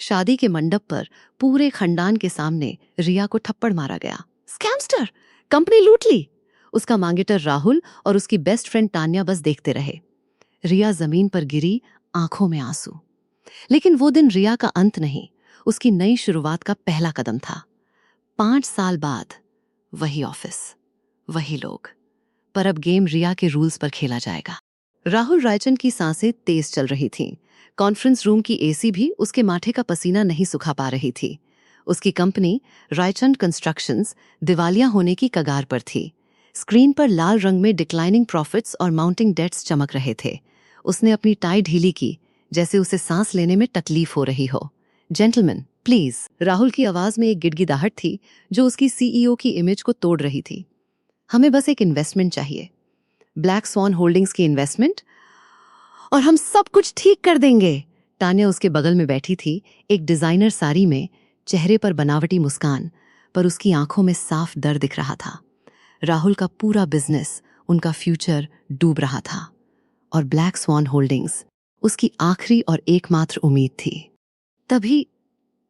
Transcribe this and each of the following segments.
शादी के मंडप पर पूरे खानदान के सामने रिया को थप्पड़ मारा गया। स्कैमस्टर, कंपनी लूट ली। उसका मांगेटर राहुल और उसकी बेस्ट फ्रेंड तान्या बस देखते रहे। रिया जमीन पर गिरी, आंखों में आंसू। लेकिन वो दिन रिया का अंत नहीं, उसकी नई शुरुआत का पहला कदम था। 5 साल बाद वही ऑफिस, वही लोग, पर अब गेम रिया के रूल्स पर खेला जाएगा। राहुल रायचंद की सांसें तेज चल रही थीं। कॉन्फ्रेंस रूम की एसी भी उसके माथे का पसीना नहीं सुखा पा रही थी। उसकी कंपनी रायचंद कंस्ट्रक्शंस दिवालिया होने की कगार पर थी। स्क्रीन पर लाल रंग में डिक्लाइनिंग प्रॉफिट्स और माउंटिंग डेट्स चमक रहे थे। उसने अपनी टाई ढीली की, जैसे उसे सांस लेने में तकलीफ हो रही हो। जेंटलमैन प्लीज, राहुल की आवाज में एक गिड़गिड़ाहट थी जो उसकी सीईओ की इमेज को तोड़ रही थी। हमें बस एक इन्वेस्टमेंट चाहिए, ब्लैक स्वॉन होल्डिंग्स की इन्वेस्टमेंट, और हम सब कुछ ठीक कर देंगे। तान्या उसके बगल में बैठी थी, एक डिजाइनर साड़ी में, चेहरे पर बनावटी मुस्कान, पर उसकी आंखों में साफ डर दिख रहा था। राहुल का पूरा बिजनेस, उनका फ्यूचर डूब रहा था, और ब्लैक स्वॉन होल्डिंग्स उसकी आखिरी और एकमात्र उम्मीद थी। तभी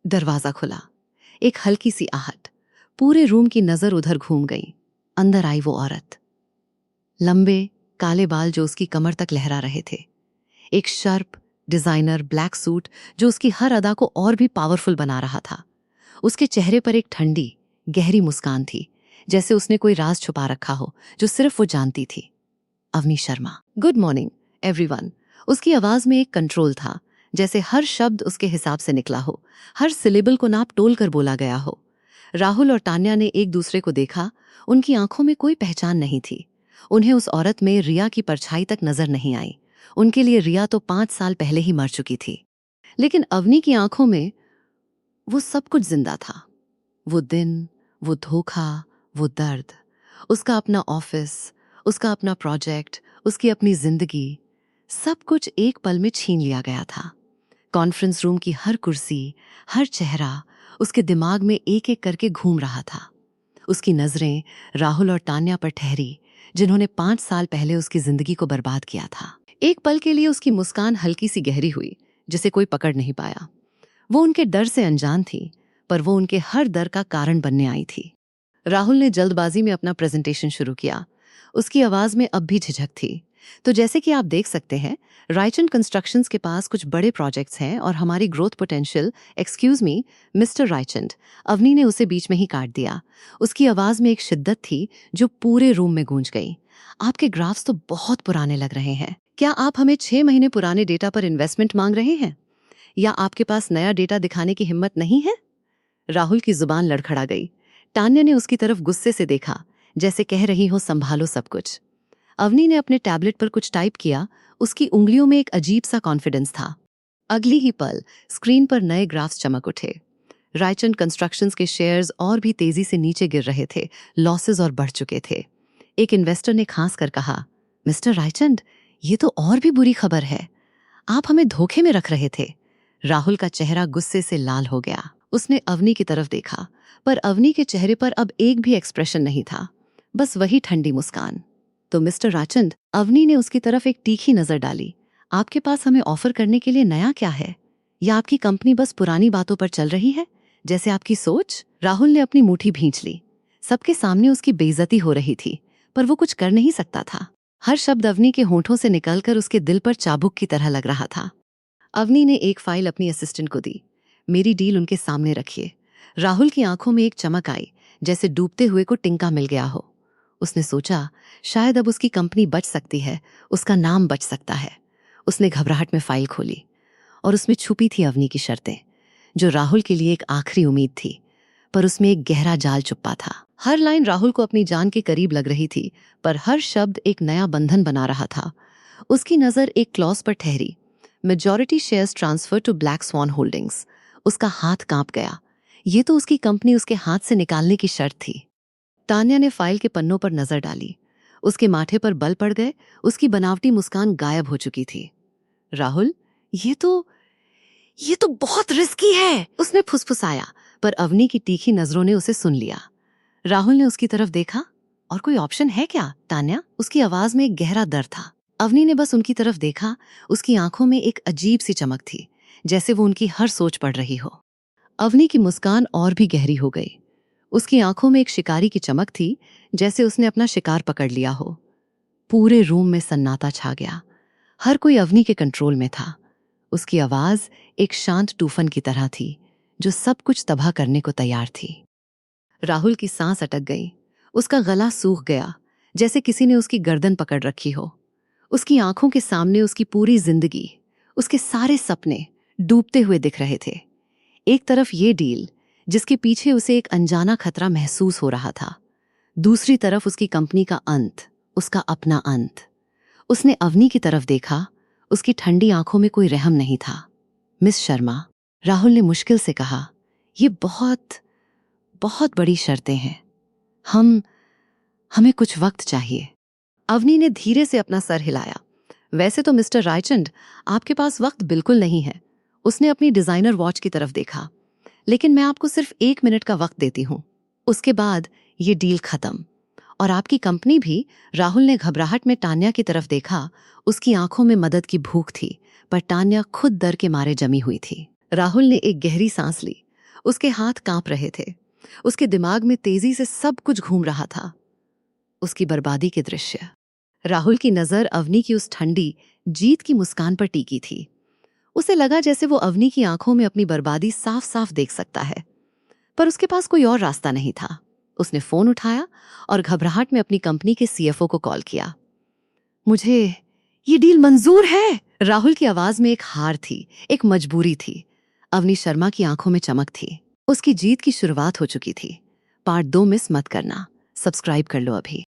दरवाजा खुला। एक हल्की सी आहट, पूरे रूम की नजर उधर घूम गई। अंदर आई वो औरत, लंबे काले बाल जो उसकी कमर तक लहरा रहे थे, एक शार्प डिजाइनर ब्लैक सूट जो उसकी हर अदा को और भी पावरफुल बना रहा था। उसके चेहरे पर एक ठंडी गहरी मुस्कान थी, जैसे उसने कोई राज छुपा रखा हो जो सिर्फ वो जानती थी। Avani Sharma. Good morning everyone. उसकी आवाज में एक कंट्रोल था, जैसे हर शब्द उसके हिसाब से निकला हो, हर सिलेबल को नाप तोल कर बोला गया हो। राहुल और तान्या ने एक दूसरे को देखा। उनकी आंखों में कोई पहचान नहीं थी। उन्हें उस औरत में रिया की परछाई तक नजर नहीं आई। उनके लिए रिया तो 5 साल पहले ही मर चुकी थी। लेकिन अवनी की आंखों में वो सब कुछ जिंदा था। वो दिन, वो धोखा, वो दर्द, उसका अपना ऑफिस, उसका अपना प्रोजेक्ट, उसकी अपनी जिंदगी, सब कुछ एक पल में छीन लिया गया था। कॉन्फ्रेंस रूम की हर कुर्सी, हर चेहरा उसके दिमाग में एक एक करके घूम रहा था। उसकी नजरें राहुल और तान्या पर ठहरी, जिन्होंने 5 साल पहले उसकी जिंदगी को बर्बाद किया था। एक पल के लिए उसकी मुस्कान हल्की सी गहरी हुई, जिसे कोई पकड़ नहीं पाया। वो उनके डर से अनजान थी, पर वो उनके हर डर का कारण बनने आई थी। राहुल ने जल्दबाजी में अपना प्रेजेंटेशन शुरू किया। उसकी आवाज में अब भी झिझक थी। तो जैसे कि आप देख सकते हैं, रायचंद कंस्ट्रक्शंस के पास कुछ बड़े प्रोजेक्ट्स हैं और हमारी growth potential, excuse me mister Raichand. Avani ने उसे बीच में ही काट दिया। उसकी आवाज में एक शिद्दत थी जो पूरे रूम में गूंज गई। आपके ग्राफ्स तो बहुत पुराने लग रहे हैं। क्या आप हमें 6 महीने पुराने डेटा पर इन्वेस्टमेंट मांग रहे हैं, या आपके पास नया डेटा दिखाने की हिम्मत नहीं है? राहुल की जुबान लड़खड़ा गई। तान्या ने उसकी तरफ गुस्से से देखा, जैसे कह रही हो संभालो सब कुछ। अवनी ने अपने टैबलेट पर कुछ टाइप किया। उसकी उंगलियों में एक अजीब सा कॉन्फिडेंस था। अगली ही पल स्क्रीन पर नए ग्राफ्स चमक उठे। रायचंद कंस्ट्रक्शंस के शेयर्स और भी तेजी से नीचे गिर रहे थे, लॉसेस और बढ़ चुके थे। एक इन्वेस्टर ने खांस कर कहा, मिस्टर रायचंद, ये तो और भी बुरी खबर है। आप हमें धोखे में रख रहे थे। राहुल का चेहरा गुस्से से लाल हो गया। उसने अवनी की तरफ देखा, पर अवनी के चेहरे पर अब एक भी एक्सप्रेशन नहीं था, बस वही ठंडी मुस्कान। तो मिस्टर रायचंद, अवनी ने उसकी तरफ एक तीखी नजर डाली, आपके पास हमें ऑफर करने के लिए नया क्या है, या आपकी कंपनी बस पुरानी बातों पर चल रही है, जैसे आपकी सोच? राहुल ने अपनी मुट्ठी भींच ली। सबके सामने उसकी बेइज्जती हो रही थी, पर वो कुछ कर नहीं सकता था। हर शब्द अवनी के होंठों से निकलकर उसके दिल पर चाबुक की तरह लग रहा था। अवनी ने एक फाइल अपनी असिस्टेंट को दी। मेरी डील उनके सामने रखिए। राहुल की आंखों में एक चमक आई, जैसे डूबते हुए को टिंका मिल गया हो। उसने सोचा, शायद अब उसकी कंपनी बच सकती है, उसका नाम बच सकता है। उसने घबराहट में फाइल खोली, और उसमें छुपी थी अवनी की शर्तें, जो राहुल के लिए एक आखिरी उम्मीद थी, पर उसमें एक गहरा जाल छुपा था। हर लाइन राहुल को अपनी जान के करीब लग रही थी, पर हर शब्द एक नया बंधन बना रहा था। उसकी नजर एक क्लॉज पर ठहरी, majority shares transfer to Black Swan Holdings. उसका हाथ कांप गया। ये तो उसकी कंपनी उसके हाथ से निकालने की शर्त थी। तान्या ने फाइल के पन्नों पर नजर डाली। उसके माथे पर बल पड़ गए, उसकी बनावटी मुस्कान गायब हो चुकी थी। राहुल, ये तो बहुत रिस्की है, उसने फुसफुसाया, पर अवनी की तीखी नजरों ने उसे सुन लिया। राहुल ने उसकी तरफ देखा, और कोई ऑप्शन है क्या तान्या? उसकी आवाज में एक गहरा दर्द था। अवनी ने बस उनकी तरफ देखा। उसकी आंखों में एक अजीब सी चमक थी, जैसे वो उनकी हर सोच पढ़ रही हो। अवनी की मुस्कान और भी गहरी हो गई। उसकी आंखों में एक शिकारी की चमक थी, जैसे उसने अपना शिकार पकड़ लिया हो। पूरे रूम में सन्नाटा छा गया। हर कोई अवनी के कंट्रोल में था। उसकी आवाज एक शांत तूफान की तरह थी, जो सब कुछ तबाह करने को तैयार थी। राहुल की सांस अटक गई। उसका गला सूख गया, जैसे किसी ने उसकी गर्दन पकड़ रखी हो। उसकी आंखों के सामने उसकी पूरी जिंदगी, उसके सारे सपने डूबते हुए दिख रहे थे। एक तरफ ये डील, जिसके पीछे उसे एक अनजाना खतरा महसूस हो रहा था। दूसरी तरफ उसकी कंपनी का अंत, उसका अपना अंत। उसने अवनी की तरफ देखा। उसकी ठंडी आंखों में कोई रहम नहीं था। मिस शर्मा, राहुल ने मुश्किल से कहा, ये बहुत बहुत बड़ी शर्तें हैं। हमें कुछ वक्त चाहिए। अवनी ने धीरे से अपना सर हिलाया। वैसे तो मिस्टर रायचंद, आपके पास वक्त बिल्कुल नहीं है। उसने अपनी डिजाइनर वॉच की तरफ देखा। लेकिन मैं आपको सिर्फ 1 मिनट का वक्त देती हूँ। उसके बाद ये डील खत्म। और आपकी कंपनी भी। राहुल ने घबराहट में टान्या की तरफ देखा। उसकी आंखों में मदद की भूख थी, पर टान्या खुद डर के मारे जमी हुई थी। राहुल ने एक गहरी सांस ली। उसके हाथ कांप रहे थे। उसके दिमाग में तेजी से सब कुछ घूम रहा था। उसकी बर्बादी के दृश्य। राहुल की नजर अवनी की उस ठंडी, जीत की मुस्कान पर टिकी थी। उसे लगा जैसे वो अवनी की आंखों में अपनी बर्बादी साफ साफ देख सकता है। पर उसके पास कोई और रास्ता नहीं था। उसने फोन उठाया और घबराहट में अपनी कंपनी के सीएफओ को कॉल किया। मुझे ये डील मंजूर है। राहुल की आवाज में एक हार थी, एक मजबूरी थी। अवनी शर्मा की आंखों में चमक थी। उसकी जीत की शुरुआत हो चुकी थी। पार्ट 2 मिस मत करना। सब्सक्राइब कर लो अभी।